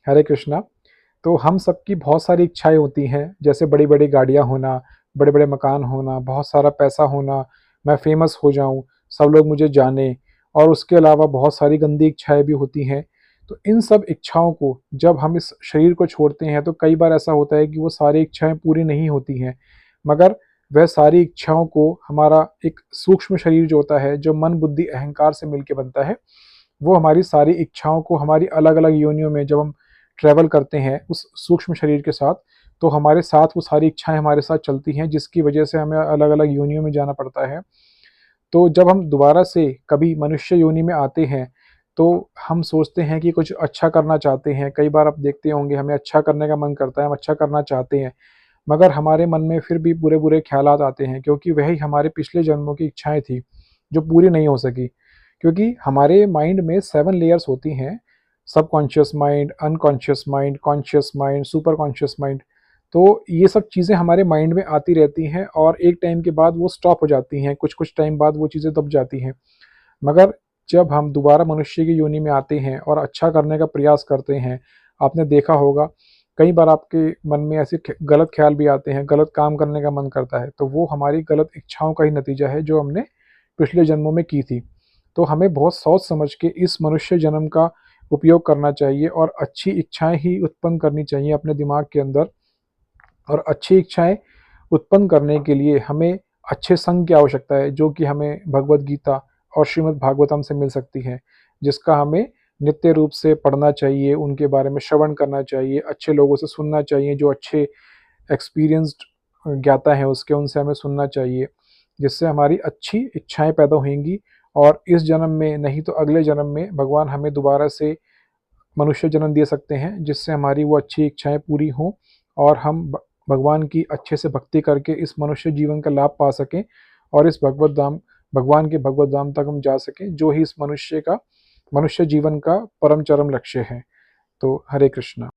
हरे कृष्णा। तो हम सबकी बहुत सारी इच्छाएँ होती हैं, जैसे बड़ी-बड़ी गाड़ियाँ होना, बड़े-बड़े मकान होना, बहुत सारा पैसा होना, मैं फ़ेमस हो जाऊँ, सब लोग मुझे जानें और उसके अलावा बहुत सारी गंदी इच्छाएँ भी होती हैं। तो इन सब इच्छाओं को जब हम इस शरीर को छोड़ते हैं, तो कई बार ऐसा होता है कि वो सारी इच्छाएँ पूरी नहीं होती हैं। मगर वह सारी इच्छाओं को हमारा एक सूक्ष्म शरीर जो होता है, जो मन, बुद्धि, अहंकार से मिलके बनता है, वो हमारी सारी इच्छाओं को हमारी अलग-अलग योनियों में जब हम ट्रैवल करते हैं उस सूक्ष्म शरीर के साथ, तो हमारे साथ वो सारी इच्छाएँ हमारे साथ चलती हैं, जिसकी वजह से हमें अलग-अलग योनियों में जाना पड़ता है। तो जब हम दोबारा से कभी मनुष्य योनि में आते हैं, तो हम सोचते हैं कि कुछ अच्छा करना चाहते हैं। कई बार आप देखते होंगे हमें अच्छा करने का मन करता है, हम अच्छा करना चाहते हैं, मगर हमारे मन में फिर भी बुरे-बुरे ख़्यालात आते हैं क्योंकि वही हमारे पिछले जन्मों की इच्छाएँ थी, जो पूरी नहीं हो सकी। क्योंकि हमारे माइंड में 7 लेयर्स होती हैं, subconscious mind, unconscious mind, conscious mind, super conscious mind. तो ये सब चीज़ें हमारे माइंड में आती रहती हैं और एक टाइम के बाद वो स्टॉप हो जाती हैं, कुछ-कुछ टाइम बाद वो चीज़ें दब जाती हैं। मगर जब हम दोबारा मनुष्य की योनि में आते हैं और अच्छा करने का प्रयास करते हैं, आपने देखा होगा कई बार आपके मन में ऐसे गलत ख़्याल भी आते हैं, गलत काम करने का मन करता है, तो वो हमारी गलत इच्छाओं का ही नतीजा है जो हमने पिछले जन्मों में की थी। तो हमें बहुत सोच समझ के इस मनुष्य जन्म का उपयोग करना चाहिए और अच्छी इच्छाएँ ही उत्पन्न करनी चाहिए अपने दिमाग के अंदर और अच्छी इच्छाएँ उत्पन्न करने के लिए हमें अच्छे संग की आवश्यकता है, जो कि हमें भगवद गीता और श्रीमद् भागवतम से मिल सकती है, जिसका हमें नित्य रूप से पढ़ना चाहिए, उनके बारे में श्रवण करना चाहिए, अच्छे लोगों से सुनना चाहिए, जो अच्छे एक्सपीरियंस्ड ज्ञाता हैं उसके, उनसे हमें सुनना चाहिए, जिससे हमारी अच्छी इच्छाएँ पैदा होंगी और इस जन्म में नहीं तो अगले जन्म में भगवान हमें दोबारा से मनुष्य जन्म दे सकते हैं, जिससे हमारी वो अच्छी इच्छाएँ पूरी हों और हम भगवान की अच्छे से भक्ति करके इस मनुष्य जीवन का लाभ पा सकें और इस भगवान के भगवत धाम तक हम जा सकें, जो ही इस मनुष्य जीवन का परम चरम लक्ष्य है। तो हरे कृष्णा।